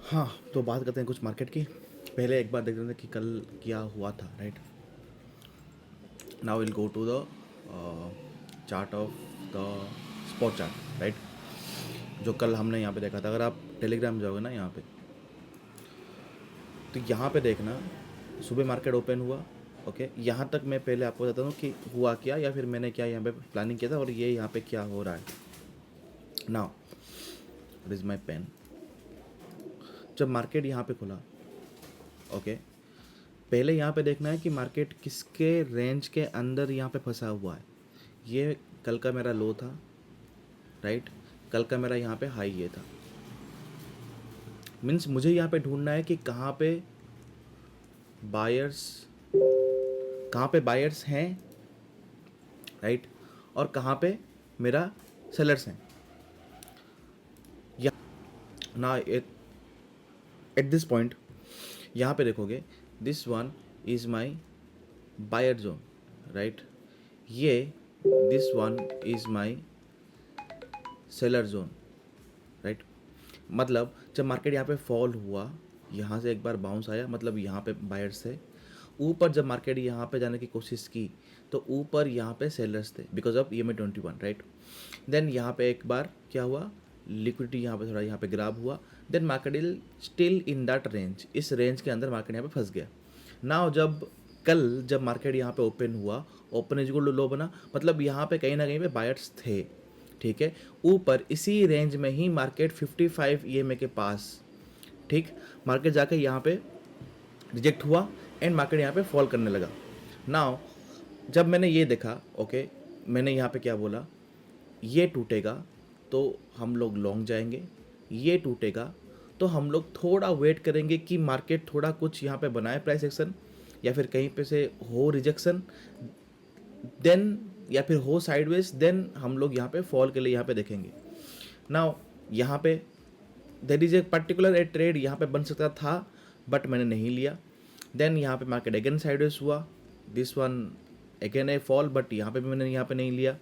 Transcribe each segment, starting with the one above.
हाँ, तो बात करते हैं कुछ मार्केट की। पहले एक बार देख रहे थे कि कल क्या हुआ था, right. Now will go to the chart of the spot chart, right. जो कल हमने यहाँ पे देखा था, अगर आप टेलीग्राम में जाओगे ना यहाँ पे, तो यहाँ पे देखना सुबह मार्केट ओपन हुआ। ओके, यहाँ तक मैं पहले आपको बताता हूँ कि हुआ क्या या फिर मैंने क्या यहाँ पे प्लानिंग किया था और ये यहाँ पे क्या हो रहा है। Now it is my pen. जब मार्केट यहाँ पे खुला, ओके, पहले यहाँ पे देखना है कि मार्केट किसके रेंज के अंदर यहाँ पे फंसा हुआ है। ये कल का मेरा लो था, राइट। कल का मेरा यहाँ पे हाई ये था। मीन्स मुझे यहाँ पे ढूंढना है कि बायर्स कहाँ पे बायर्स हैं, राइट, और कहाँ पे मेरा सेलर्स हैं। या ना एट दिस पॉइंट यहाँ पे देखोगे, this one is my buyer zone, right. ये this one is my seller zone, right. मतलब जब मार्केट यहाँ पे फॉल हुआ, यहाँ से एक बार बाउंस आया, मतलब यहाँ पे बायर्स थे। ऊपर जब मार्केट यहाँ पे जाने की कोशिश की तो ऊपर यहाँ पे सेलर्स थे बिकॉज ऑफ EMA 21, राइट। देन यहाँ पे एक बार क्या हुआ, लिक्विडिटी यहाँ पे थोड़ा यहाँ पे ग्राब हुआ। Then market is still in that range, इस रेंज के अंदर मार्केट यहाँ पे फंस गया। नाउ जब मार्केट यहाँ पे ओपन हुआ, ओपन इज इक्वल टू लो बना, मतलब यहाँ पे कहीं ना कहीं पे बायर्स थे, ठीक है। ऊपर इसी रेंज में ही मार्केट 55 EMA के पास, ठीक, मार्केट जाके यहाँ पे रिजेक्ट हुआ एंड मार्केट यहाँ पे फॉल करने लगा। नाउ जब मैंने ये देखा, ओके, मैंने यहाँ पे क्या बोला, ये टूटेगा तो हम लोग लॉन्ग जाएंगे, ये टूटेगा तो हम लोग थोड़ा वेट करेंगे कि मार्केट थोड़ा कुछ यहाँ पे बनाए प्राइस एक्शन, या फिर कहीं पे से हो रिजेक्शन, देन या फिर हो साइडवेज, देन हम लोग यहाँ पे फॉल के लिए यहाँ पे देखेंगे। नाउ यहाँ पे there is a particular A trade यहाँ पे बन सकता था बट मैंने नहीं लिया। देन यहाँ पे मार्केट अगेन साइडवेज हुआ, this one again A fall, but यहाँ पे भी मैंने यहाँ पे नहीं लिया।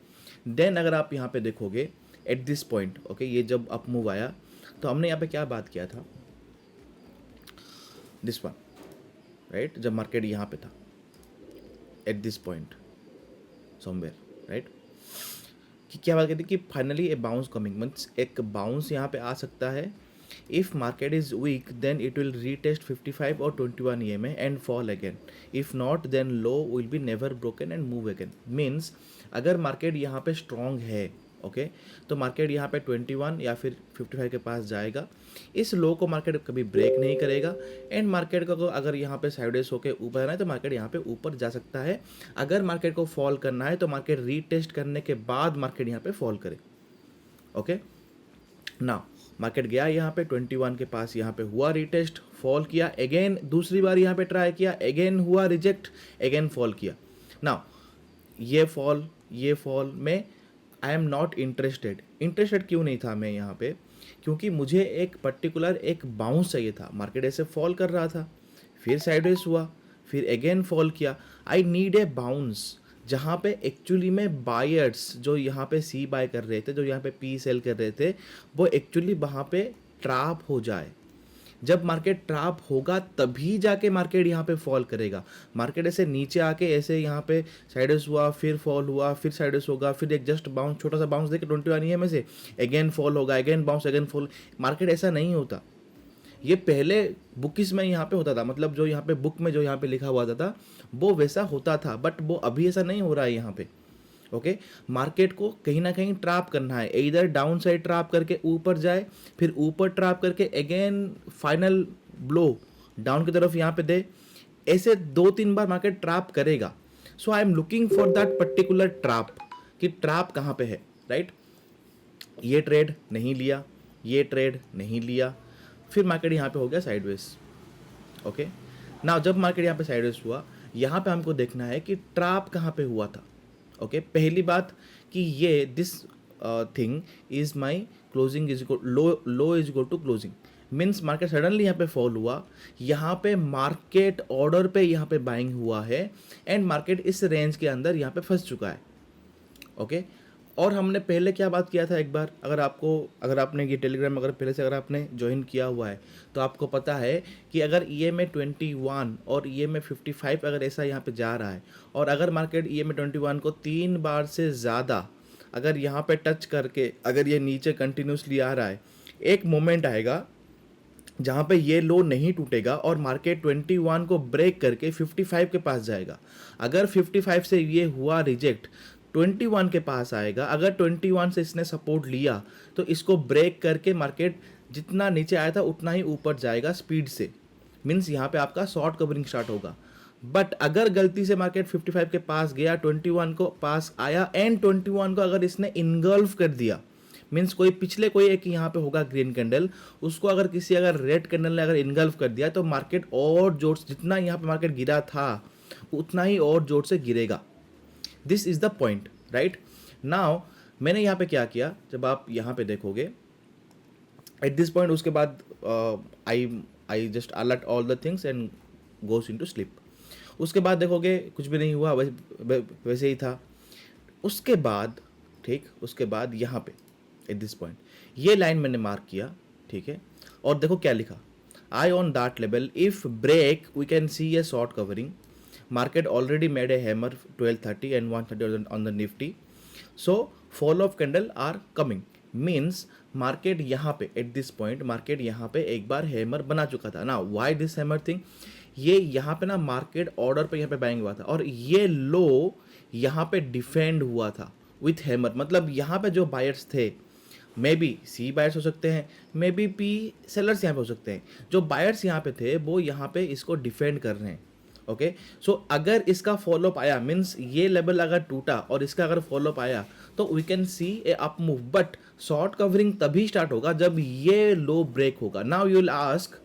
देन अगर आप यहाँ पे देखोगे एट दिस पॉइंट, ओके, ये जब अप मूव आया तो हमने यहाँ पे क्या बात किया था, दिस वन, राइट, जब मार्केट यहाँ पे था at this point somewhere, right, कि क्या बात करती कि finally a bounce coming, means एक बाउंस यहाँ पे आ सकता है। If market is weak then it will retest 55 और 21 EMA and fall again. If not then low will be never broken and move again. Means अगर मार्केट यहाँ पे स्ट्रॉन्ग है, ओके, तो मार्केट यहाँ पे 21 या फिर 55 के पास जाएगा। इस लो को मार्केट कभी ब्रेक नहीं करेगा एंड मार्केट को अगर यहाँ पे साइडवेज होकर ऊपर आना है तो मार्केट यहाँ पे ऊपर जा सकता है। अगर मार्केट को फॉल करना है तो मार्केट रीटेस्ट करने के बाद मार्केट यहाँ पे फॉल करे, ओके। ना मार्केट गया यहाँ पे 21 के पास, यहाँ पे हुआ रीटेस्ट, फॉल किया, अगेन दूसरी बार यहाँ पे ट्राई किया, अगेन हुआ रिजेक्ट, अगेन फॉल किया। ना ये फॉल में आई एम नॉट इंटरेस्टेड क्यों नहीं था मैं यहाँ पे, क्योंकि मुझे एक पर्टिकुलर एक बाउंस चाहिए था। मार्केट ऐसे फॉल कर रहा था, फिर साइडवेज हुआ, फिर अगेन फॉल किया। आई नीड ए बाउंस जहाँ पे एक्चुअली में बायर्स जो यहाँ पे सी बाय कर रहे थे, जो यहाँ पे पी सेल कर रहे थे, वो एक्चुअली वहाँ पे ट्रैप हो जाए। जब मार्केट ट्रैप होगा तभी जाके मार्केट यहाँ पे फॉल करेगा। मार्केट ऐसे नीचे आके ऐसे यहाँ पे साइडवेज हुआ, फिर फॉल हुआ, फिर साइडवेज होगा, फिर एक जस्ट बाउंस, छोटा सा बाउंस देके 21 EMA से अगेन फॉल होगा, again bounce, again fall. Market ऐसा नहीं होता। ये पहले बुकिस में यहाँ पे होता था, मतलब जो यहाँ पे बुक में जो यहाँ पे लिखा हुआ था वो वैसा होता था, बट वो अभी ऐसा नहीं हो रहा है यहाँ पे, ओके। मार्केट को कहीं ना कहीं ट्रैप करना है, इधर डाउन साइड ट्रैप करके ऊपर जाए, फिर ऊपर ट्रैप करके अगेन फाइनल ब्लो डाउन की तरफ यहाँ पे दे। ऐसे 2-3 बार मार्केट ट्रैप करेगा। So I am looking for that particular trap, कि ट्रैप कहाँ पे है, राइट। ये ट्रेड नहीं लिया, ये ट्रेड नहीं लिया, फिर मार्केट यहाँ पे हो गया साइडवेज, ओके। ना जब मार्केट यहाँ पे साइडवेज हुआ, यहाँ पे हमको देखना है कि ट्रैप कहाँ पे हुआ था, ओके। पहली बात कि ये this thing is my closing is equal low is equal to closing. Means market suddenly यहाँ पे फॉल हुआ, यहाँ पे मार्केट ऑर्डर पे यहाँ पे बाइंग हुआ है एंड मार्केट इस रेंज के अंदर यहाँ पे फंस चुका है, ओके। और हमने पहले क्या बात किया था एक बार, अगर आपने ये टेलीग्राम अगर पहले से अगर आपने ज्वाइन किया हुआ है तो आपको पता है कि अगर EMA 21 और EMA 55 अगर ऐसा यहाँ पे जा रहा है, और अगर मार्केट EMA 21 को 3 बार से ज़्यादा अगर यहाँ पे टच करके अगर ये नीचे कंटिन्यूसली आ रहा है, एक मोमेंट आएगा जहाँ पे ये लो नहीं टूटेगा और मार्केट 21 को ब्रेक करके 55 के पास जाएगा। अगर 55 से ये हुआ रिजेक्ट, 21 के पास आएगा। अगर 21 से इसने सपोर्ट लिया तो इसको ब्रेक करके मार्केट जितना नीचे आया था उतना ही ऊपर जाएगा स्पीड से, मीन्स यहाँ पे आपका शॉर्ट कवरिंग स्टार्ट होगा। बट अगर गलती से मार्केट 55 के पास गया, 21 को पास आया एंड 21 को अगर इसने इनगल्फ कर दिया, मीन्स कोई पिछले कोई एक यहाँ पे होगा ग्रीन कैंडल, उसको अगर किसी अगर रेड कैंडल ने अगर इनगल्फ कर दिया तो मार्केट और जोर से, जितना यहाँ पे मार्केट गिरा था उतना ही और जोर से गिरेगा। This is the point, right. Now मैंने यहाँ पे क्या किया, जब आप यहाँ पे देखोगे एट दिस पॉइंट, उसके बाद I just alert all the things and goes into sleep. उसके बाद देखोगे कुछ भी नहीं हुआ, वैसे ही था। उसके बाद ठीक, उसके बाद यहाँ पे एट दिस पॉइंट ये लाइन मैंने मार्क किया, ठीक है। और देखो क्या लिखा, I on that level if break we can see a short covering, market already made a hammer 1230 and 130 on the nifty, so fall off candle are coming, means market यहाँ पे at this point market यहाँ पे एक बार hammer बना चुका था ना। why this hammer thing, ये यहाँ पे ना मार्केट ऑर्डर पे यहाँ पे बाइंग हुआ था और ये लो यहाँ पे डिफेंड हुआ था विथ हैमर। मतलब यहाँ पे जो बायर्स थे, मे बी सी बायर्स हो सकते हैं, मे बी पी सेलर्स यहाँ पे हो सकते हैं, जो बायर्स यहाँ पे थे वो यहाँ पे इसको डिफेंड कर रहे हैं। ओके, सो अगर इसका फॉलोअप आया, मीन्स ये लेवल अगर टूटा और इसका अगर फॉलोअप आया तो we can see a up move, but short covering तभी स्टार्ट होगा जब ये लो ब्रेक होगा। Now you will ask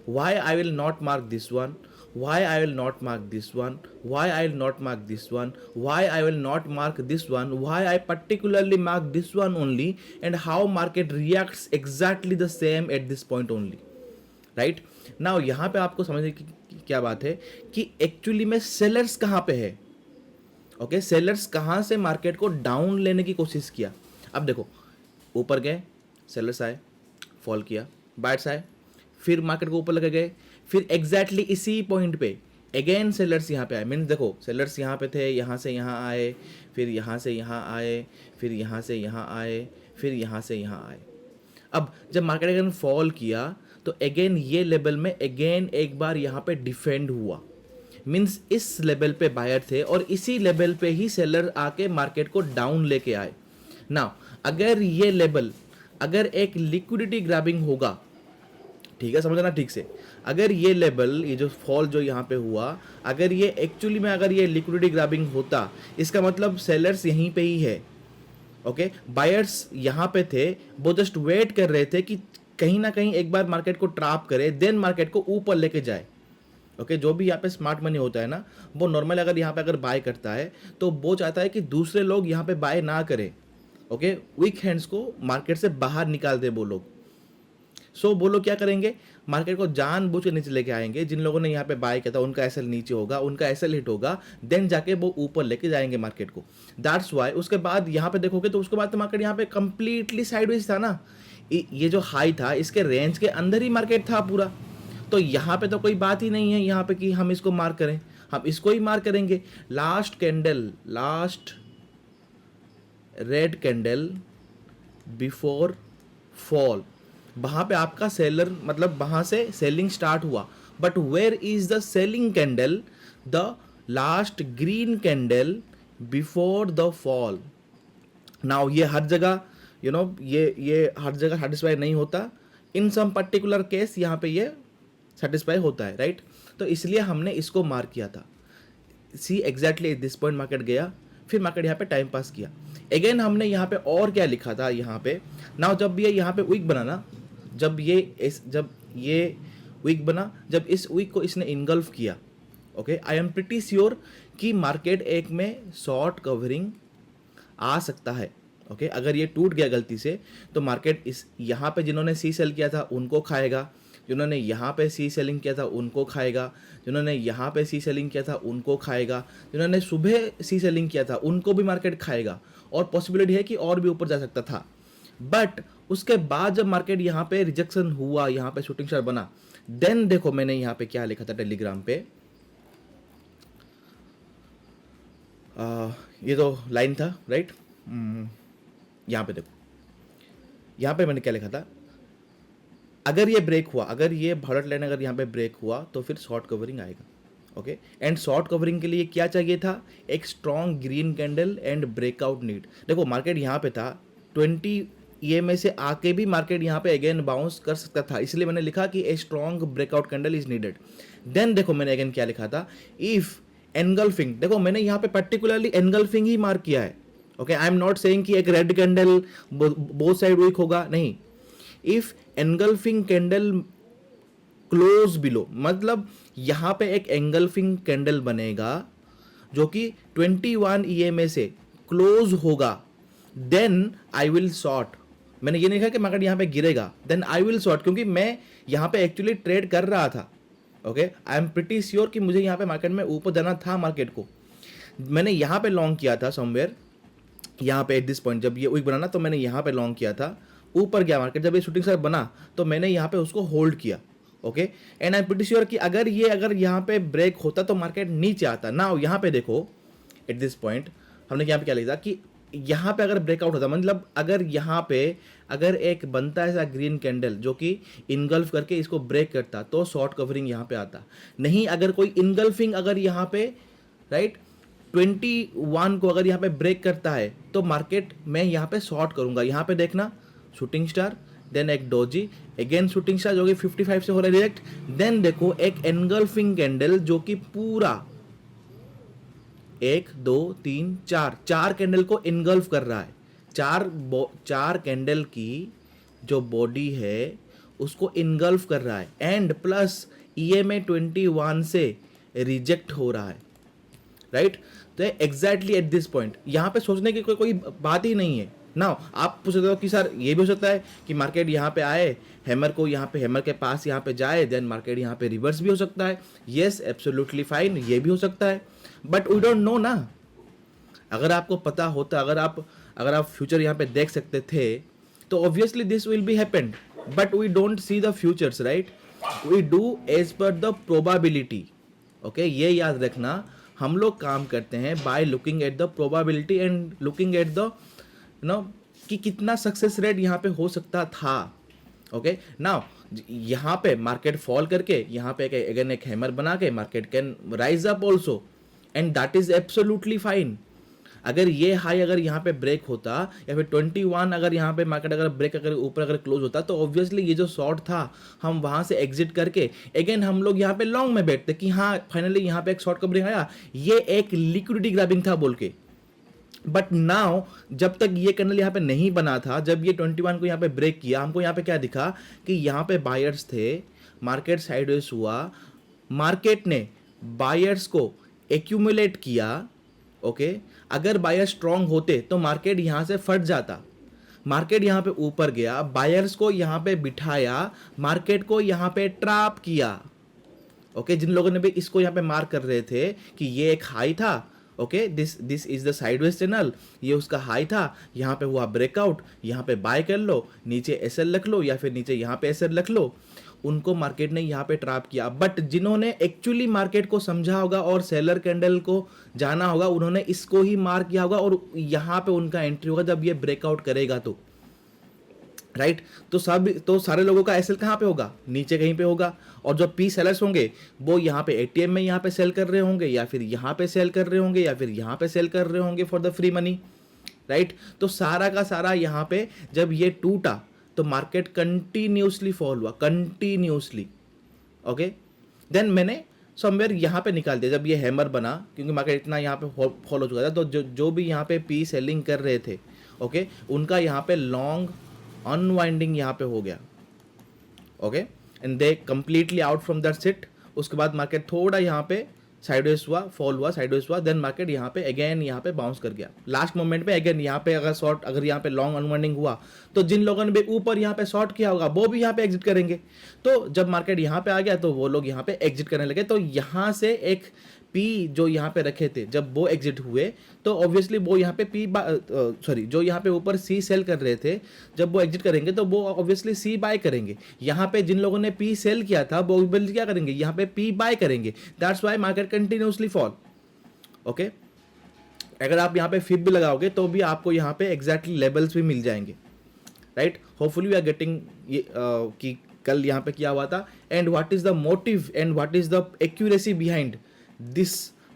why I will not mark this one, why I will not mark this one, why I will not mark this one, why I will not mark this one, why I particularly mark this one only, and how market reacts exactly the same at this point only, right? Now यहाँ पे आपको समझने की क्या बात है कि actually में सेलर्स कहाँ पे है। ओके, सेलर्स कहाँ से मार्केट को डाउन लेने की कोशिश किया। अब देखो, ऊपर गए, सेलर्स आए, फॉल किया, बायर्स आए, फिर मार्केट को ऊपर लगे गए, फिर एग्जैक्टली इसी पॉइंट पे अगेन सेलर्स यहाँ पे आए। मीन्स देखो, सेलर्स यहाँ पे थे, यहाँ से यहाँ आए, फिर यहाँ से यहाँ आए, फिर यहाँ से यहाँ आए, फिर यहाँ से यहाँ आए। अब जब मार्केट अगेन फॉल किया तो अगेन ये लेवल में अगेन एक बार यहाँ पे डिफेंड हुआ, मीन्स इस लेवल पे बायर थे और इसी लेवल पे ही सेलर आके मार्केट को डाउन लेके आए। नाउ अगर ये लेवल अगर एक लिक्विडिटी ग्रैबिंग होगा, ठीक है, समझना ठीक से, अगर ये लेवल, ये जो फॉल जो यहाँ पे हुआ, अगर ये एक्चुअली में अगर ये लिक्विडिटी ग्रैबिंग होता, इसका मतलब सेलर्स यहीं पे ही है। ओके, बायर्स यहाँ पे थे, वो जस्ट वेट कर रहे थे कि कहीं ना कहीं एक बार मार्केट को ट्रैप करे, देन मार्केट को ऊपर लेके जाए। ओके, जो भी यहाँ पे स्मार्ट मनी होता है ना, वो नॉर्मल अगर यहाँ पे अगर बाय करता है तो वो चाहता है कि दूसरे लोग यहाँ पे बाय ना करें। ओके, वीक हैंड्स को मार्केट से बाहर निकाल दे वो लोग। सो वो लोग क्या करेंगे, मार्केट को जानबूझ के नीचे लेके आएंगे। जिन लोगों ने यहाँ पे बाय किया था उनका एसएल नीचे होगा, उनका एसएल हिट होगा, देन जाके वो ऊपर लेके जाएंगे मार्केट को। दैट्स वाई उसके बाद यहाँ पे देखोगे तो उसके बाद तो मार्केट यहाँ पे कंप्लीटली साइडवेज था ना। ये जो हाई था इसके रेंज के अंदर ही मार्केट था पूरा, तो यहाँ पे तो कोई बात ही नहीं है यहाँ पे कि हम इसको मार्क करें, हम इसको ही मार्क करेंगे। Last candle, last red candle before fall, वहाँ पे आपका सेलर, मतलब वहाँ से सेलिंग स्टार्ट हुआ। But where is the selling candle, the last green candle before the fall. Now ये हर जगह ये हर जगह सेटिस्फाई नहीं होता, इन सम पर्टिकुलर केस यहाँ पे ये सेटिस्फाई होता है, राइट। तो इसलिए हमने इसको मार्क किया था। See exactly at this point market गया, फिर मार्केट यहाँ पे टाइम पास किया। अगेन हमने यहाँ पे और क्या लिखा था यहाँ पे, नाउ जब ये यहाँ पे वीक बना ना, जब ये वीक बना, जब इस वीक को इसने इनगल्फ किया, okay, I am pretty sure कि मार्केट एक में शॉर्ट कवरिंग आ सकता है। ओके, अगर ये टूट गया गलती से तो मार्केट इस यहाँ पे जिन्होंने सी सेल किया था उनको खाएगा, जिन्होंने यहाँ पे सी सेलिंग किया था उनको खाएगा, जिन्होंने यहाँ पे सी सेलिंग किया था उनको खाएगा, जिन्होंने सुबह सी सेलिंग किया था उनको भी मार्केट खाएगा, और पॉसिबिलिटी है कि और भी ऊपर जा सकता था। बट उसके बाद जब मार्केट यहाँ पे रिजेक्शन हुआ, यहाँ पे शूटिंग स्टार बना, देन देखो मैंने यहाँ पे क्या लिखा था टेलीग्राम पे, ये तो लाइन था राइट। यहाँ पे देखो, यहाँ पे मैंने क्या लिखा था, अगर ये ब्रेक हुआ, अगर ये भारत लाइन अगर यहाँ पे ब्रेक हुआ तो फिर शॉर्ट कवरिंग आएगा। ओके, एंड शॉर्ट कवरिंग के लिए क्या चाहिए था, एक strong green candle and breakout need. देखो मार्केट यहाँ पे था 20 EMA से आके भी मार्केट यहाँ पे अगेन बाउंस कर सकता था, इसलिए मैंने लिखा कि a strong breakout candle is needed. Then देखो मैंने अगेन क्या लिखा था, इफ एनगल्फिंग, देखो मैंने यहाँ पे पर्टिकुलरली एनगल्फिंग ही मार्क किया है। Okay, I am not saying कि एक red candle both side weak होगा, नहीं। If engulfing candle close below, मतलब यहाँ पे एक एंगल्फिंग कैंडल बनेगा जो कि 21 EMA से क्लोज होगा, देन आई विल शॉर्ट। मैंने ये नहीं कहा कि मार्केट यहाँ पे गिरेगा, देन आई विल शॉर्ट, क्योंकि मैं यहाँ पे एक्चुअली ट्रेड कर रहा था। Okay, I am pretty sure कि मुझे यहाँ पे मार्केट में ऊपर जाना था मार्केट को। मैंने यहाँ पे लॉन्ग किया था समवेयर, यहाँ पे एट दिस पॉइंट जब ये वीक बना ना, तो मैंने यहाँ पे लॉन्ग किया था, ऊपर गया मार्केट, जब ये शूटिंग स्टार बना तो मैंने यहाँ पे उसको होल्ड किया। Okay, and I am pretty sure कि अगर यहाँ पे ब्रेक होता तो मार्केट नीचे आता ना। यहाँ पे देखो एट दिस पॉइंट हमने यहाँ पे क्या लिखा कि यहाँ पे अगर ब्रेकआउट होता, मतलब अगर यहाँ पे अगर एक बनता है ऐसा ग्रीन कैंडल जो कि इनगल्फ करके इसको ब्रेक करता तो शॉर्ट कवरिंग यहाँ पे आता। नहीं, अगर कोई इनगल्फिंग अगर यहाँ पे राइट 21 को अगर यहाँ पे ब्रेक करता है तो मार्केट मैं यहाँ पे शॉर्ट करूँगा। यहाँ पे देखना शूटिंग स्टार, देन एक डोजी, अगेन शूटिंग स्टार जो कि 55 से हो रहा है रिजेक्ट, देन देखो एक एनगल्फिंग कैंडल जो कि पूरा 1 2 3 4 कैंडल को इनगल्फ कर रहा है। चार कैंडल की जो बॉडी है उसको इनगल्फ कर रहा है, एंड प्लस EMA 21 से रिजेक्ट हो रहा है राइट। तो एग्जैक्टली एट दिस पॉइंट यहाँ पे सोचने की कोई बात ही नहीं है ना। आप पूछ सकते हो कि सर ये भी हो सकता है कि मार्केट यहाँ पे आए, हैमर को यहाँ पे हैमर के पास यहाँ पे जाए, देन मार्केट यहाँ पे रिवर्स भी हो सकता है। येस, एब्सोल्युटली फाइन, ये भी हो सकता है, बट वी डोंट नो ना। अगर आपको पता होता, अगर आप फ्यूचर यहाँ पे देख सकते थे तो obviously this will be happened, but we don't see the futures right, we do as per the probability. Okay, ये याद रखना, हम लोग काम करते हैं by looking at the probability and looking at the कि कितना सक्सेस रेट यहाँ पे हो सकता था। ओके, नाउ यहाँ पे मार्केट फॉल करके यहाँ पे अगेन एक हैमर बना के market can rise up also, and that is absolutely fine. अगर ये हाई अगर यहाँ पे ब्रेक होता या फिर 21 अगर यहाँ पे मार्केट अगर ब्रेक अगर ऊपर अगर क्लोज होता तो ऑब्वियसली ये जो शॉर्ट था हम वहाँ से एग्जिट करके अगेन हम लोग यहाँ पे लॉन्ग में बैठते कि हाँ फाइनली यहाँ पे एक शॉर्ट कवरिंग आया, ये एक लिक्विडिटी ग्रैबिंग था बोल के। बट नाउ जब तक ये कैंडल यहाँ पे नहीं बना था, जब ये 21 को यहाँ पे ब्रेक किया, हमको यहाँ पे क्या दिखा कि यहाँ पे बायर्स थे, मार्केट साइडवेज हुआ, मार्केट ने बायर्स को एक्यूमुलेट किया। ओके, अगर बायर स्ट्रांग होते तो मार्केट यहाँ से फट जाता, मार्केट यहाँ पे ऊपर गया, बायर्स को यहाँ पे बिठाया, मार्केट को यहाँ पे ट्रैप किया। ओके, जिन लोगों ने भी इसको यहाँ पे मार्क कर रहे थे कि ये एक हाई था, okay this is the sideways channel, ये उसका हाई था, यहाँ पे हुआ ब्रेकआउट, यहाँ पे बाय कर लो, नीचे SL रख लो या फिर नीचे यहाँ पे SL रख लो, उनको मार्केट ने यहाँ पे ट्रैप किया। बट जिन्होंने एक्चुअली मार्केट को समझा होगा और सेलर कैंडल को जाना होगा, उन्होंने इसको ही मार्क किया होगा और यहाँ पे उनका एंट्री होगा जब ये ब्रेकआउट करेगा तो राइट। तो सारे लोगों का SL कहाँ पे होगा, नीचे कहीं पे होगा, और जो P सेलर्स होंगे वो यहाँ पे ATM में यहाँ पे सेल कर रहे होंगे, या फिर यहाँ पे सेल कर रहे होंगे, या फिर यहाँ पे सेल कर रहे होंगे for the free money right. तो सारा का सारा यहाँ पे जब ये टूटा तो मार्केट कंटिन्यूसली फॉल हुआ, कंटिन्यूसली। ओके, देन मैंने समवेयर यहाँ पे निकाल दिया जब ये हैमर बना, क्योंकि मार्केट इतना यहाँ पे फॉल हो चुका था, तो जो भी यहाँ पे P सेलिंग कर रहे थे ओके, उनका यहाँ पे लॉन्ग अनवाइंडिंग यहाँ पे हो गया। Okay, and they completely out from that seat. उसके बाद मार्केट थोड़ा यहाँ पे साइडवेज हुआ, फॉल हुआ, साइडवेज हुआ, देन मार्केट यहाँ पे अगेन यहाँ पे बाउंस कर गया लास्ट मोमेंट पे अगेन यहाँ पे। अगर शॉर्ट, अगर यहाँ पे लॉन्ग अनवाइंडिंग हुआ तो जिन लोगों ने भी ऊपर यहाँ पे शॉर्ट किया होगा वो भी यहाँ पे एग्जिट करेंगे। तो जब मार्केट यहाँ पे आ गया तो वो लोग यहाँ पे एग्जिट करने लगे। तो यहाँ से एक पी जो यहाँ पे रखे थे जब वो एग्जिट हुए तो ऑब्वियसली वो यहाँ पे पी सॉरी जो यहाँ पे ऊपर सी सेल कर रहे थे जब वो एग्जिट करेंगे तो वो ऑब्वियसली सी बाय करेंगे। यहाँ पे जिन लोगों ने पी सेल किया था वो ऑब्वियसली क्या करेंगे, यहाँ पे पी बाय करेंगे। That's why market continuously fall. Okay, अगर आप यहाँ पे फिप भी लगाओगे तो भी आपको यहाँ पे एग्जैक्टली लेवल्स भी मिल जाएंगे, right. Hopefully we are getting ये कि कल यहाँ पे क्या हुआ था and what is the motive and what is the accuracy behind this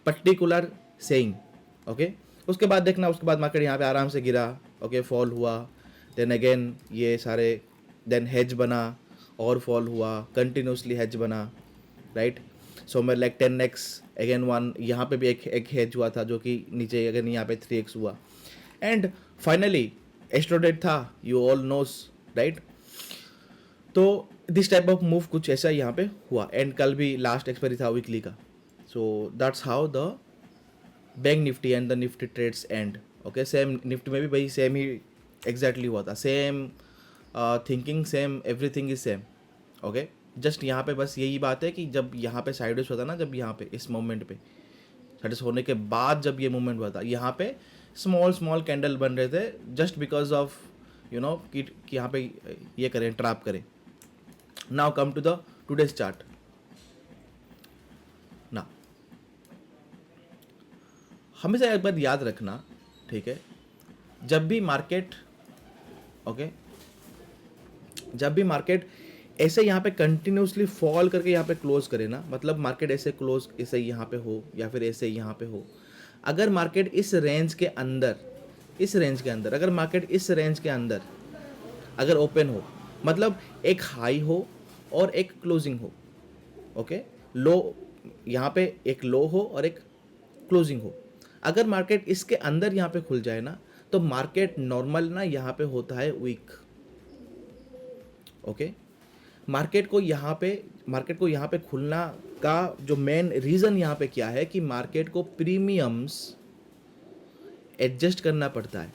particular saying. Okay, उसके बाद देखना, उसके बाद मार्केट यहाँ पे आराम से गिरा, ओके, फॉल हुआ, देन अगेन ये सारे, देन हेज बना और फॉल हुआ, कंटिन्यूसली हेज बना, राइट। सो मैं लाइक 10x अगेन 1, यहाँ पे भी एक हेज हुआ था जो कि नीचे अगेन यहाँ पे 3x हुआ एंड फाइनली एस्ट्रोडेट था, यू ऑल नोस, राइट। तो दिस टाइप ऑफ मूव कुछ ऐसा यहाँ पे हुआ एंड कल भी लास्ट एक्सपायरी था वीकली का। So that's how the bank Nifty and the Nifty trades and. Okay, same Nifty में भी भाई सेम ही एग्जैक्टली हुआ था, same thinking, same everything is same. Okay, just यहाँ पे बस यही बात है कि जब यहाँ पे साइडवेज होता ना, जब यहाँ पे इस मोमेंट पे साइडवेज होने के बाद जब ये मूवमेंट हुआ था यहाँ पे स्मॉल स्मॉल कैंडल बन रहे थे just because of you know कि यहाँ पे ये करें, ट्रैप करें। Now come to the today's chart. ना हमेशा एक बात याद रखना, ठीक है, जब भी मार्केट, ओके, जब भी मार्केट ऐसे यहाँ पे कंटिन्यूसली फॉल करके यहाँ पे क्लोज करे ना, मतलब मार्केट ऐसे क्लोज ऐसे यहाँ पे हो या फिर ऐसे यहाँ पे हो, अगर मार्केट इस रेंज के अंदर, इस रेंज के अंदर, अगर मार्केट इस रेंज के अंदर अगर ओपन हो, मतलब एक हाई हो और एक क्लोजिंग हो, ओके, लो यहाँ पे एक लो हो और एक क्लोजिंग हो, अगर मार्केट इसके अंदर यहाँ पे खुल जाए ना तो मार्केट नॉर्मल ना यहाँ पे होता है वीक। ओके, मार्केट को यहाँ पे खुलना का जो मेन रीज़न यहाँ पे क्या है कि मार्केट को प्रीमियम्स एडजस्ट करना पड़ता है।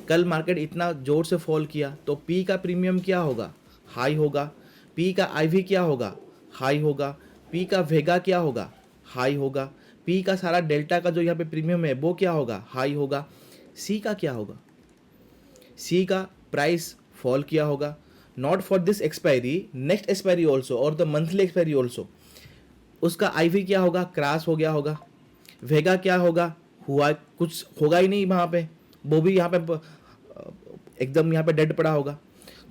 कल मार्केट इतना जोर से फॉल किया तो पी का प्रीमियम क्या होगा, हाई होगा, पी का आईवी क्या होगा, हाई होगा, पी का वेगा क्या होगा, हाई होगा, पी का सारा डेल्टा का जो यहाँ पे प्रीमियम है वो क्या होगा, हाई होगा। सी का क्या होगा, सी का प्राइस फॉल किया होगा, not for this expiry, next expiry also और द मंथली एक्सपायरी ऑल्सो, उसका आईवी क्या होगा, क्रैश हो गया होगा। वेगा क्या होगा, हुआ कुछ होगा ही नहीं वहाँ पे, वो भी यहाँ पे एकदम यहाँ पे डेड पड़ा होगा।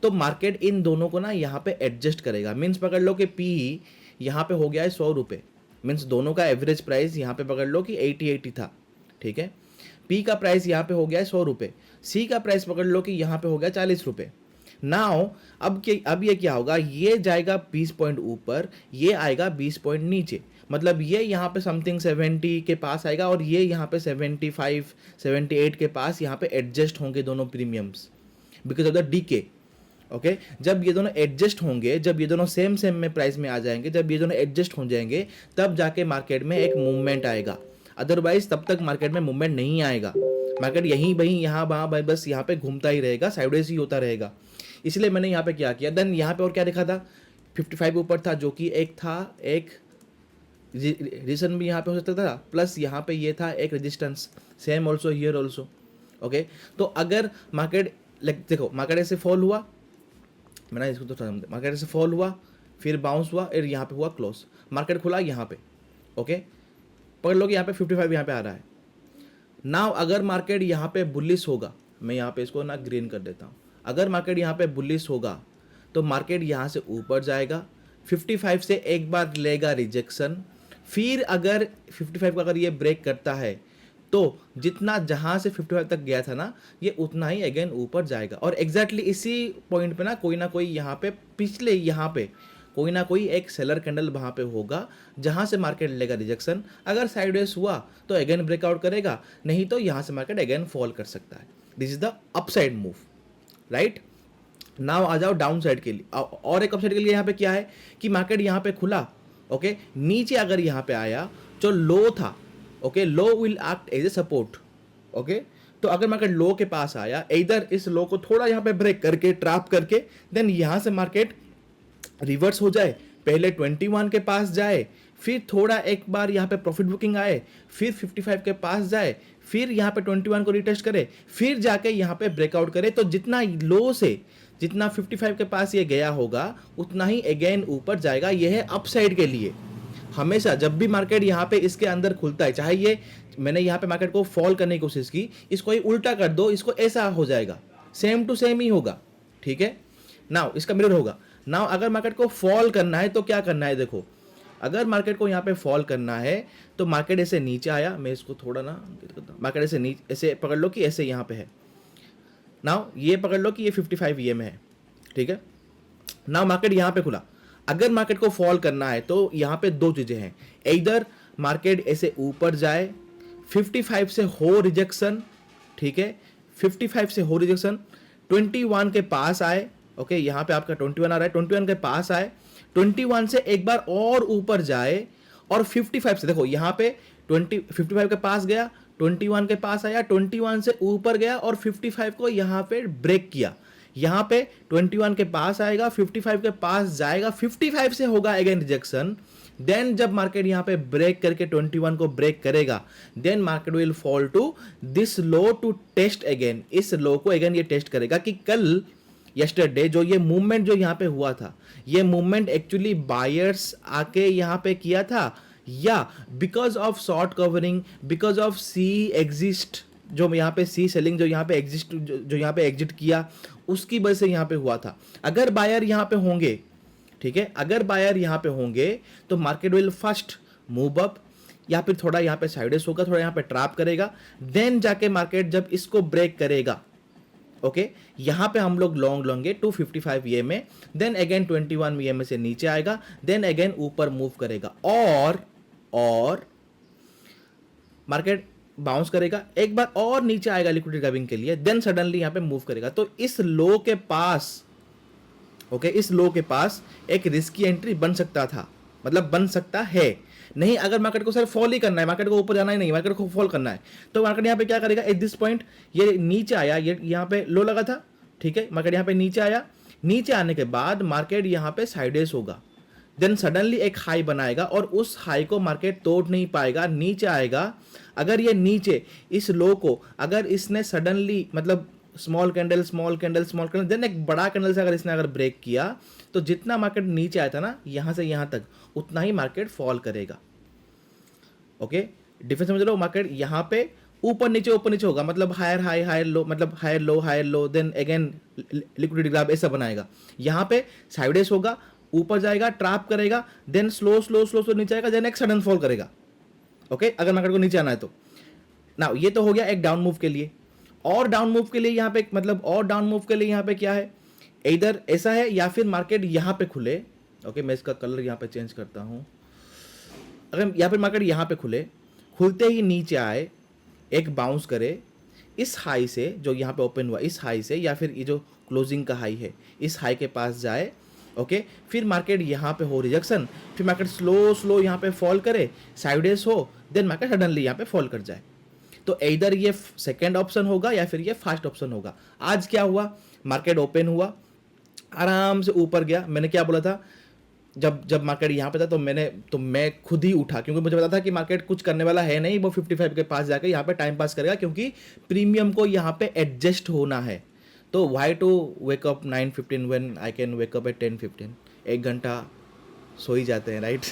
तो मार्केट इन दोनों को ना यहाँ पे एडजस्ट करेगा। मीन्स पकड़ लो कि पी यहाँ पे हो गया है 100 रुपये, मीन्स दोनों का एवरेज प्राइस यहाँ पे पकड़ लो कि 80 था, ठीक है। पी का प्राइस यहाँ पे हो गया है 100 रुपये, सी का प्राइस पकड़ लो कि यहाँ पे हो गया 40 रुपये। नाउ अब ये क्या होगा, ये जाएगा 20 पॉइंट ऊपर, ये आएगा 20 पॉइंट नीचे, मतलब ये यहाँ पे समथिंग 70 के पास आएगा और ये यहाँ पे 75 78 के पास यहाँ पे एडजस्ट होंगे दोनों premiums because of the decay. Okay, जब ये दोनों एडजस्ट होंगे, जब ये दोनों सेम में प्राइस में आ जाएंगे, जब ये दोनों एडजस्ट हो जाएंगे तब जाके मार्केट में एक मूवमेंट आएगा, अदरवाइज तब तक मार्केट में मूवमेंट नहीं आएगा। मार्केट यहीं वहीं यहाँ वहाँ भाई बस यहाँ पे घूमता ही रहेगा, साइडवेज ही होता रहेगा। इसलिए मैंने यहाँ पे क्या किया, देन यहाँ पे और क्या देखा था, 55 ऊपर था जो कि एक रीजन भी यहाँ पे हो सकता था, प्लस यहाँ पे ये था एक resistance, same also here also. Okay, तो अगर मार्केट देखो, मार्केट ऐसे फॉल हुआ, मैंने इसको तो मार्केट ऐसे फॉल हुआ, फिर बाउंस हुआ और यहाँ पे हुआ क्लोज, मार्केट खुला यहाँ पे। ओके, पकड़ लो कि यहाँ पे 55 यहाँ पे आ रहा है। नाउ अगर मार्केट यहाँ पे बुलिश होगा, मैं यहाँ पे इसको ना ग्रीन कर देता हूँ, अगर मार्केट यहाँ पे बुलिश होगा तो मार्केट यहाँ से ऊपर जाएगा, 55 से एक बार लेगा रिजेक्शन, फिर अगर 55 का अगर ये ब्रेक करता है तो जितना जहाँ से 55 तक गया था ना, ये उतना ही अगेन ऊपर जाएगा। और एग्जैक्टली इसी पॉइंट पे ना कोई यहाँ पे पिछले यहाँ पे कोई ना कोई एक सेलर कैंडल वहाँ पे होगा जहाँ से मार्केट लेगा रिजेक्शन। अगर साइडवेज हुआ तो अगेन ब्रेकआउट करेगा, नहीं तो यहाँ से मार्केट अगेन फॉल कर सकता है। This is the upside move, right. Now आ जाओ डाउन साइड के लिए, और एक अपसाइड के लिए यहाँ पे क्या है कि मार्केट यहाँ पे खुला, ओके, नीचे अगर यहाँ पे आया जो लो था, okay, low will act as a support, okay. तो अगर मार्केट लो के पास आया, इधर इस लो को थोड़ा यहाँ पे ब्रेक करके ट्रैप करके, देन यहाँ से मार्केट रिवर्स हो जाए, पहले 21 के पास जाए, फिर थोड़ा एक बार यहाँ पे प्रॉफिट बुकिंग आए, फिर 55 के पास जाए, फिर यहाँ पे 21 को रिटेस्ट करे, फिर जाके यहाँ पे ब्रेकआउट करे, तो जितना लो से जितना 55 के पास ये गया होगा उतना ही अगेन ऊपर जाएगा। ये है अपसाइड के लिए। हमेशा जब भी मार्केट यहाँ पे इसके अंदर खुलता है, चाहे ये मैंने यहाँ पे मार्केट को फॉल करने की कोशिश की, इसको ही उल्टा कर दो, इसको ऐसा हो जाएगा, सेम टू सेम ही होगा, ठीक है। नाउ इसका मिरर होगा। नाउ अगर मार्केट को फॉल करना है तो क्या करना है, देखो, अगर मार्केट को यहाँ पे फॉल करना है तो मार्केट ऐसे नीचे आया, मैं इसको थोड़ा ना, मार्केट ऐसे नीचे, ऐसे पकड़ लो कि ऐसे यहाँ पे है। नाउ ये पकड़ लो कि ये 55 EM है, ठीक है। नाउ मार्केट यहाँ पे खुला, अगर मार्केट को फॉल करना है तो यहाँ पे दो चीजें हैं, इधर मार्केट ऐसे ऊपर जाए, 55 से हो रिजेक्शन, ठीक है, 55 से हो रिजेक्शन, 21 के पास आए, ओके, यहाँ पे आपका 21 आ रहा है, 21 के पास आए, 21 से एक बार और ऊपर जाए, और 55 से देखो यहाँ पे 55 के पास गया, 21 के पास आया, 21 से ऊपर गया और 55 को यहाँ पे ब्रेक किया, यहाँ पे 21 के पास आएगा, 55 के पास जाएगा, 55 से होगा अगेन रिजेक्शन, देन जब मार्केट यहाँ पे ब्रेक करके 21 को ब्रेक करेगा, then market will fall to this low to test again, इस लो को अगेन ये टेस्ट करेगा कि कल यस्टरडे जो ये मूवमेंट जो यहाँ पे हुआ था, ये मूवमेंट एक्चुअली बायर्स आके यहाँ पे किया था, या because of short covering, because of see exist, जो यहाँ पे सी सेलिंग जो यहाँ पे एग्जिस्ट, जो यहाँ पे एग्जिट किया, उसकी वजह से यहाँ पे हुआ था। अगर बायर यहाँ पे होंगे, ठीक है, अगर बायर यहाँ पे होंगे तो market will first move up, या फिर थोड़ा यहाँ पे साइडवेज होगा, थोड़ा यहाँ पे ट्रैप करेगा, देन जाके मार्केट जब इसको ब्रेक करेगा, ओके, यहाँ पे हम लोग लॉन्ग लेंगे 255 EM में, देन अगेन 21 EM में से नीचे आएगा, देन अगेन ऊपर मूव करेगा, और मार्केट बाउंस करेगा, एक बार और नीचे आएगा लिक्विडिटी ग्रैबिंग के लिए, देन सडनली यहाँ पे मूव करेगा। तो इस लो के पास, ओके, इस लो के पास एक रिस्की एंट्री बन सकता था, मतलब बन सकता है। नहीं, अगर मार्केट को सिर्फ फॉल ही करना है, मार्केट को ऊपर जाना ही नहीं, मार्केट को फॉल करना है, तो मार्केट यहाँ पे क्या करेगा, एट दिस पॉइंट ये नीचे आया, ये यहाँ पे लो लगा था, ठीक है, मार्केट यहाँ पे नीचे आया, नीचे आने के बाद मार्केट यहाँ पे साइडवेज होगा, देन सडनली एक हाई बनाएगा और उस हाई को मार्केट तोड़ नहीं पाएगा, नीचे आएगा। अगर ये नीचे इस लो को अगर इसने सडनली, मतलब small candle small candle small candle, then एक बड़ा कैंडल से अगर इसने अगर ब्रेक किया, तो जितना मार्केट नीचे आया था ना यहाँ से यहाँ तक, उतना ही मार्केट फॉल करेगा, ओके। डिफरेंस समझ लो, मार्केट यहाँ पे ऊपर नीचे होगा, मतलब हायर हाई हायर लो, मतलब higher low, then again liquidity grab ऐसा बनाएगा। यहाँ पे साइडवेज होगा, ऊपर जाएगा, ट्रैप करेगा, देन स्लो नीचे आएगा, देन एक सडन फॉल करेगा, ओके, अगर मार्केट को नीचे आना है तो। ना ये तो हो गया एक डाउन मूव के लिए, और डाउन मूव के लिए यहाँ पे, मतलब और डाउन मूव के लिए यहाँ पे क्या है, इधर ऐसा है, या फिर मार्केट यहाँ पे खुले, ओके, मैं इसका कलर यहाँ पे चेंज करता हूँ। अगर यहाँ पे मार्केट यहाँ पे खुले, खुलते ही नीचे आए, एक बाउंस करे इस हाई से, जो यहाँ पे ओपन हुआ इस हाई से, या फिर ये जो क्लोजिंग का हाई है इस हाई के पास जाए, ओके, फिर मार्केट यहाँ पे हो रिजेक्शन, फिर मार्केट स्लो यहाँ पे फॉल करे, साइडवेज हो, देन मार्केट सडनली यहाँ पे फॉल कर जाए। तो इधर ये सेकेंड ऑप्शन होगा या फिर ये फर्स्ट ऑप्शन होगा। आज क्या हुआ, मार्केट ओपन हुआ, आराम से ऊपर गया, मैंने क्या बोला था, जब मार्केट यहाँ पे था तो मैं खुद ही उठा, क्योंकि मुझे पता था कि मार्केट कुछ करने वाला है नहीं, वो 55 के पास जाकर यहाँ पे टाइम पास करेगा, क्योंकि प्रीमियम को यहाँ पे एडजस्ट होना है। तो why to wake up 9:15 when I can wake up at 10:15, एक घंटा सो ही जाते हैं, राइट।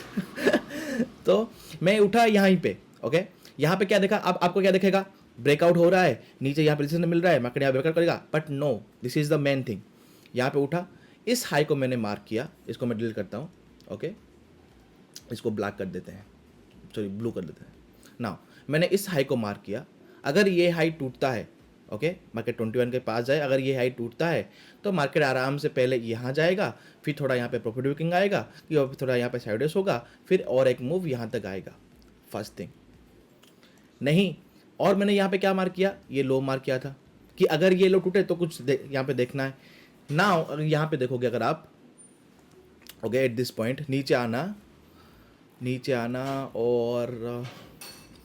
तो मैं उठा यहाँ पे, ओके, यहाँ पे क्या देखा, अब आपको क्या दिखेगा, ब्रेकआउट हो रहा है, नीचे यहाँ पे रेजिस्टेंस मिल रहा है, मार्केट यहाँ ब्रेकआउट करेगा, but no, this is the main thing. यहाँ पे उठा, इस हाई को मैंने मार्क किया, इसको मैं डिलीट करता हूँ, ओके, इसको ब्लैक कर देते हैं, सॉरी ब्लू कर देते हैं। नाउ मैंने इस हाई को मार्क किया, अगर ये हाई टूटता है, ओके, मार्केट 21 के पास जाए, अगर ये हाई टूटता है तो मार्केट आराम से पहले यहाँ जाएगा, फिर थोड़ा यहाँ पे प्रॉफिट बुकिंग आएगा, फिर थोड़ा यहाँ पे साइडवेज होगा, फिर और एक मूव यहाँ तक आएगा, फर्स्ट थिंग। नहीं, और मैंने यहाँ पे क्या मार्क किया, ये लो मार्क किया था कि अगर ये लो टूटे तो कुछ यहाँ पे देखना है। नाउ यहाँ पे देखोगे अगर आप, ओके, एट दिस पॉइंट नीचे आना, नीचे आना और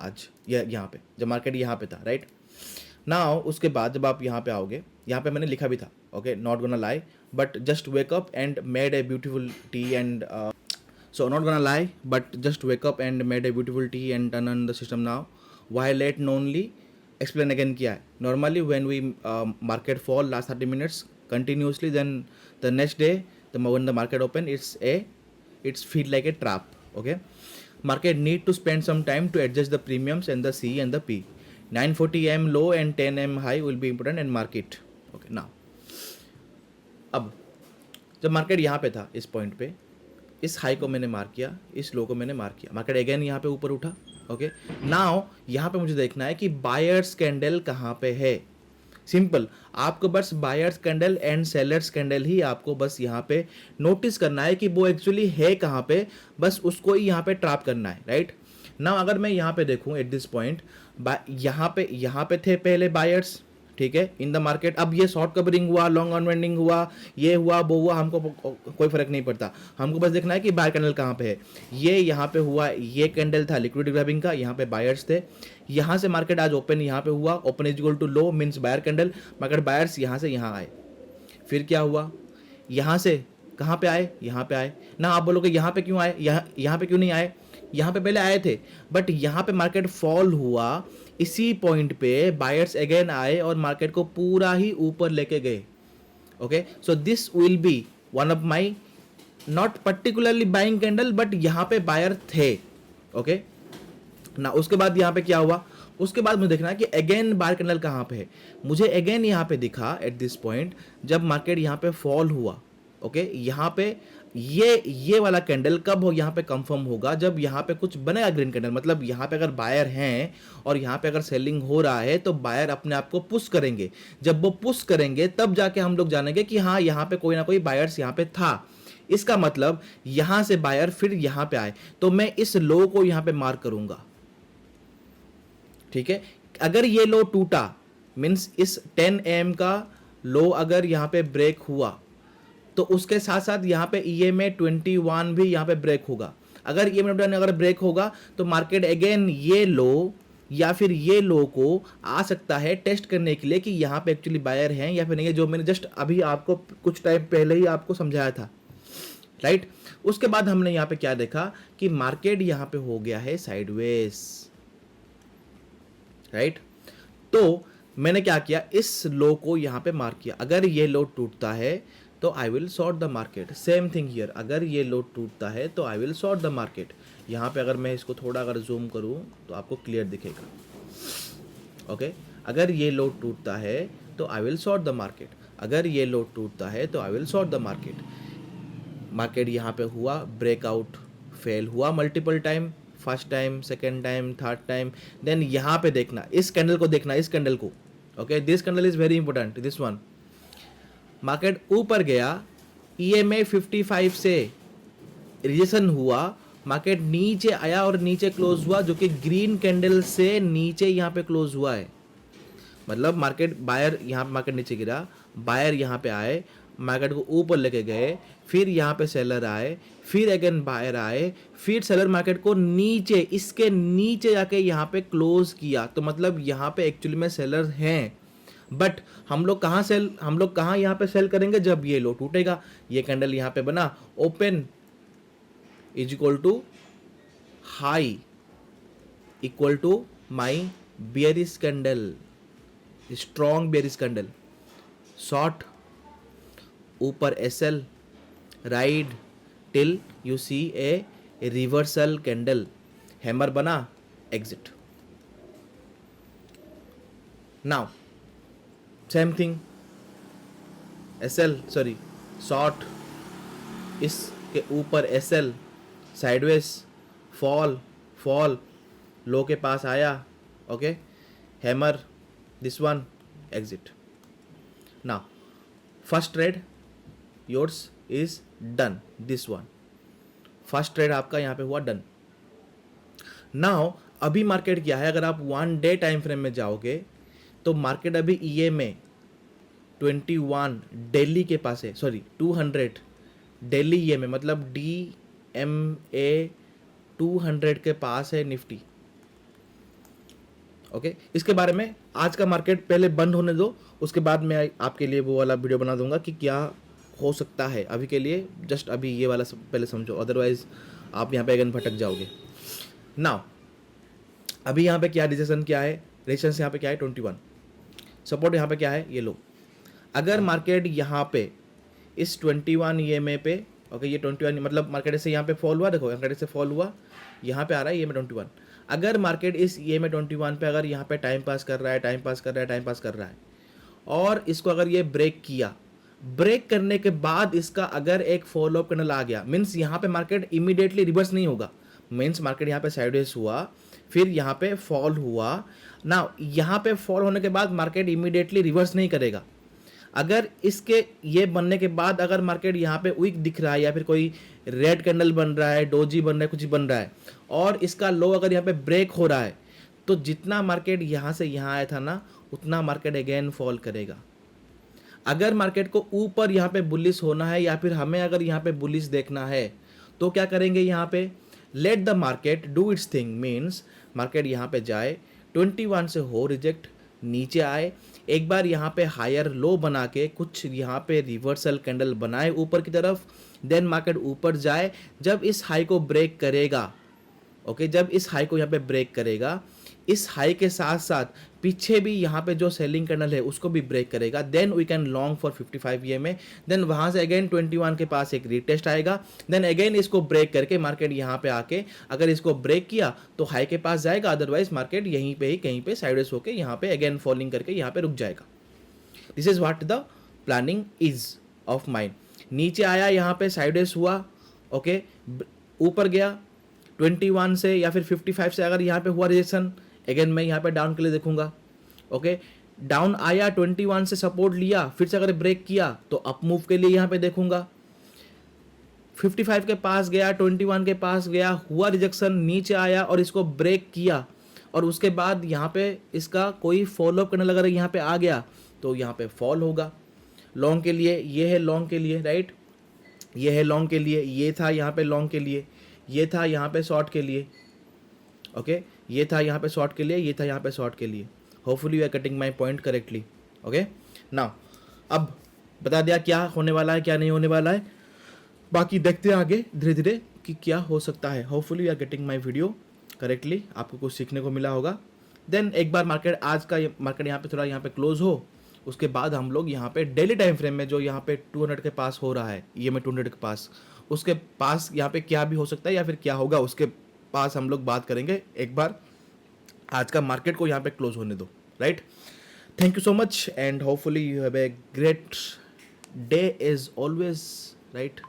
आज यहाँ पे जब मार्केट यहाँ पे था, राइट नाउ। उसके बाद जब आप यहाँ पे आओगे, यहाँ पे मैंने लिखा भी था, okay, not gonna lie but just wake up and made a beautiful T and so not gonna lie but just wake up and made a beautiful tea and turn on the system now. Why late only? Explain again किया है. Normally when we market fall last 30 minutes continuously, then the next day when the market open, it's feel like a trap. Okay, market need to spend some time to adjust the premiums and the C and the P. 9:40 am low and 10 am high will be important in market. Okay, now अब जब market यहाँ पे था इस point पे, इस high को मैंने मार्क किया, इस लो को मैंने मार्क किया, मार्केट अगेन यहाँ पे ऊपर उठा। ओके, नाउ यहाँ पे मुझे देखना है कि बायर्स कैंडल कहाँ पे है। सिंपल, आपको बस buyers candle and sellers candle ही आपको बस यहाँ पे नोटिस करना है कि वो एक्चुअली है कहाँ पे, बस उसको ही यहाँ पे ट्रैप करना है, राइट नाउ। अगर मैं यहाँ पे देखूँ एट दिस पॉइंट, यहाँ पे थे पहले बायर्स, ठीक है, इन द मार्केट। अब ये शॉर्ट कवरिंग हुआ, लॉन्ग अनवाइंडिंग हुआ, ये हुआ वो हुआ, हमको कोई फर्क नहीं पड़ता, हमको बस देखना है कि बायर कैंडल कहाँ पे है। ये यहाँ पे हुआ, ये कैंडल था लिक्विड ग्रैबिंग का, यहाँ पे बायर्स थे। यहाँ से मार्केट आज ओपन यहाँ पे हुआ, open is equal to low means buyer candle, मगर बायर्स यहाँ से यहाँ आए। फिर क्या हुआ, यहाँ से कहाँ पे आए, यहाँ पे आए ना। आप बोलोगे यहाँ पे क्यों आए, यहाँ पे क्यों नहीं आए, यहाँ पे पहले आए थे, बट यहाँ पे मार्केट फॉल हुआ, इसी पॉइंट पे बायर्स अगेन आए और मार्केट को पूरा ही ऊपर लेके गए। Okay, so this will B one of my not particularly buying candle, but यहाँ पे बायर थे। ओके ना, उसके बाद यहाँ पे क्या हुआ, उसके बाद मुझे देखना है कि अगेन बायर कैंडल कहाँ पे है। मुझे अगेन यहाँ पे दिखा एट दिस पॉइंट जब मार्केट यहाँ पे फॉल हुआ। ओके, यहाँ पे ये वाला कैंडल कब हो यहाँ पे कंफर्म होगा, जब यहाँ पे कुछ बनेगा ग्रीन कैंडल, मतलब यहाँ पे अगर बायर हैं और यहाँ पे अगर सेलिंग हो रहा है तो बायर अपने आप को पुश करेंगे। जब वो पुश करेंगे तब जाके हम लोग जानेंगे कि हाँ यहाँ पे कोई ना कोई बायर्स यहाँ पे था। इसका मतलब यहाँ से बायर फिर यहाँ पे आए, तो मैं इस लो को यहाँ पे मार्क करूंगा, ठीक है। अगर ये लो टूटा मीन्स इस 10 AM का लो अगर यहाँ पे ब्रेक हुआ तो उसके साथ साथ यहाँ पे EMA 21 भी यहाँ पे ब्रेक होगा। अगर EMA 21 अगर ब्रेक होगा तो मार्केट अगेन ये लो या फिर ये लो को आ सकता है टेस्ट करने के लिए कि यहाँ पे एक्चुअली बायर हैं या फिर नहीं है, जो मैंने जस्ट अभी आपको कुछ टाइम पहले ही आपको समझाया था, राइट। उसके बाद हमने यहाँ पे क्या देखा कि मार्केट यहाँ पे हो गया है साइडवेज, राइट। तो मैंने क्या किया, इस लो को यहाँ पे मार्क किया। अगर ये लो टूटता है तो I will short the market. Same thing here, अगर ये लो टूटता है तो I will short the market. यहाँ पे अगर मैं इसको थोड़ा अगर जूम करूँ तो आपको क्लियर दिखेगा। ओके, अगर ये लो टूटता है तो I will short the market, अगर ये लो टूटता है तो I will short the market. Market यहाँ पे हुआ, ब्रेकआउट फेल हुआ multiple time, first time, second time, third time, then यहाँ पे देखना, इस कैंडल को देखना, इस कैंडल को। Okay, this candle is very important, this one. Market ऊपर गया, EMA 55 से रिजेक्शन हुआ, मार्केट नीचे आया और नीचे क्लोज हुआ, जो कि ग्रीन कैंडल से नीचे यहाँ पे क्लोज हुआ है। मतलब मार्केट बायर यहाँ पे मार्केट नीचे गिरा, बायर यहाँ पे आए, मार्केट को ऊपर लेके गए, फिर यहाँ पे सेलर आए, फिर अगेन बायर आए, फिर सेलर मार्केट को नीचे, इसके नीचे जाके यहाँ पे क्लोज किया। तो मतलब यहाँ पे एक्चुअली में सेलर हैं, बट हम लोग कहाँ यहाँ पे सेल करेंगे, जब ये लो टूटेगा। ये कैंडल यहाँ पे बना, open is equal to high equal to my bearish candle, strong bearish candle, short ऊपर SL, ride till you see a reversal candle, hammer बना, exit. Now same thing, short इसके ऊपर SL, साइडवेज, फॉल लो के पास आया, okay, hammer, this one, exit. Now first trade yours is done, this one, first trade आपका यहाँ पे हुआ डन। नाउ अभी मार्केट क्या है, अगर आप 1 डे टाइम फ्रेम में जाओगे तो मार्केट अभी EMA 21 दिल्ली के पास है, 200 दिल्ली EMA, मतलब DMA 200 के पास है निफ्टी। ओके, इसके बारे में आज का मार्केट पहले बंद होने दो, उसके बाद मैं आपके लिए वो वाला वीडियो बना दूंगा कि क्या हो सकता है। अभी के लिए जस्ट अभी ये वाला पहले समझो, अदरवाइज आप यहाँ पे अगेन भटक जाओगे। नाउ अभी यहाँ पे क्या रिजेक्शन क्या है, रेजिस्टेंस यहाँ पे क्या है 21, सपोर्ट यहाँ पे क्या है ये लो। अगर मार्केट यहाँ पे इस 21 EMA पे, ओके ये 21 मतलब मार्केट से यहाँ पे फॉल हुआ, देखो मार्केट से फॉल हुआ, यहाँ पे आ रहा है EMA 21। अगर मार्केट इस EMA 21 पे अगर यहाँ पे टाइम पास कर रहा है, टाइम पास कर रहा है और इसको अगर ये ब्रेक किया, ब्रेक करने के बाद इसका अगर एक फॉलो अप कैंडल आ गया, मीन्स यहाँ पे मार्केट इमीडिएटली रिवर्स नहीं होगा, मीन्स मार्केट यहाँ पे साइडवेज हुआ, फिर यहाँ पे फॉल हुआ ना, यहाँ पे फॉल होने के बाद मार्केट इमीडिएटली रिवर्स नहीं करेगा। अगर इसके ये बनने के बाद अगर मार्केट यहाँ पे वीक दिख रहा है या फिर कोई रेड कैंडल बन रहा है, डोजी बन रहा है, कुछ बन रहा है और इसका लो अगर यहाँ पे ब्रेक हो रहा है, तो जितना मार्केट यहाँ से यहाँ आया था ना, उतना मार्केट अगेन फॉल करेगा। अगर मार्केट को ऊपर यहाँ पे बुलिश होना है या फिर हमें अगर यहाँ पे बुलिश देखना है, तो क्या करेंगे, यहाँ पे let the market do it's thing, means market यहाँ पे जाए, 21 से हो रिजेक्ट, नीचे आए, एक बार यहाँ पे हायर लो बना के कुछ यहाँ पे रिवर्सल कैंडल बनाए ऊपर की तरफ, देन मार्केट ऊपर जाए, जब इस हाई को ब्रेक करेगा, ओके जब इस हाई को यहाँ पे ब्रेक करेगा, इस हाई के साथ साथ पीछे भी यहाँ पे जो सेलिंग कैंडल है उसको भी ब्रेक करेगा, then we can long for 55 EMA, then वहाँ से अगेन 21 के पास एक रीटेस्ट आएगा, देन अगेन इसको ब्रेक करके मार्केट यहाँ पे आके अगर इसको ब्रेक किया तो हाई के पास जाएगा, अदरवाइज मार्केट यहीं पे ही कहीं पे साइडवेज होके यहाँ पे अगेन फॉलिंग करके यहाँ पे रुक जाएगा। This is what the planning is of mind. नीचे आया, यहाँ पे साइडवेज हुआ, ओके ऊपर गया 21 से या फिर 55 से अगर यहाँ पे हुआ रिजेक्शन, अगेन मैं यहाँ पे डाउन के लिए देखूंगा, ओके डाउन आया 21 से सपोर्ट लिया, फिर से अगर ब्रेक किया तो अप मूव के लिए यहाँ पे देखूंगा, 55 के पास गया, 21 के पास गया, हुआ रिजेक्शन, नीचे आया और इसको ब्रेक किया और उसके बाद यहाँ पे इसका कोई फॉलोअप करने लगा, यहाँ पे आ गया तो यहाँ पे फॉल होगा। लॉन्ग के लिए ये है, लॉन्ग के लिए राइट, ये है लॉन्ग के लिए, ये था यहाँ पे लॉन्ग के लिए, ये था यहाँ पे शॉर्ट के लिए, ओके ये था यहाँ पे शॉर्ट के लिए, ये था यहाँ पे शॉर्ट के लिए। Hopefully you are cutting my point correctly. Okay now अब बता दिया क्या होने वाला है, क्या नहीं होने वाला है, बाकी देखते हैं आगे धीरे धीरे कि क्या हो सकता है। Hopefully you are getting my video correctly, आपको कुछ सीखने को मिला होगा। देन एक बार मार्केट, आज का मार्केट यहाँ पे थोड़ा यहाँ पे क्लोज हो, उसके बाद हम लोग यहाँ पे डेली टाइम फ्रेम में जो यहाँ पे 200 के पास हो रहा है, ये में 200 के पास, उसके पास यहाँ पे क्या भी हो सकता है या फिर क्या होगा उसके पास हम लोग बात करेंगे। एक बार आज का मार्केट को यहाँ पे क्लोज होने दो, right. Thank you so much and hopefully you have a great day as always, right.